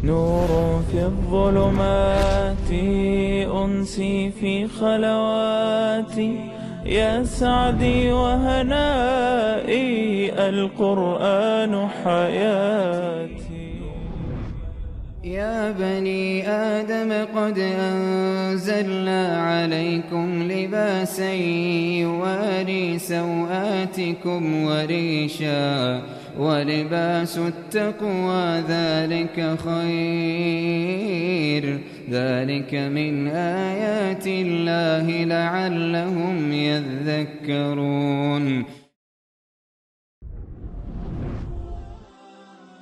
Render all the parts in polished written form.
نور في الظلمات أنسي في خلواتي يا سعدي وهنائي القرآن حياتي. يا بني آدم قد أنزلنا عليكم لباسا يواري سوآتكم وريشا ولباس التقوى ذلك خير ذلك من آيات الله لعلهم يذكرون.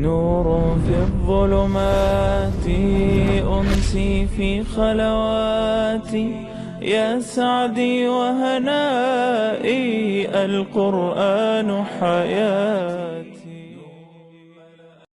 نور في الظلمات أنسي في خلواتي يا سعدي وهنائي القرآن حياتي.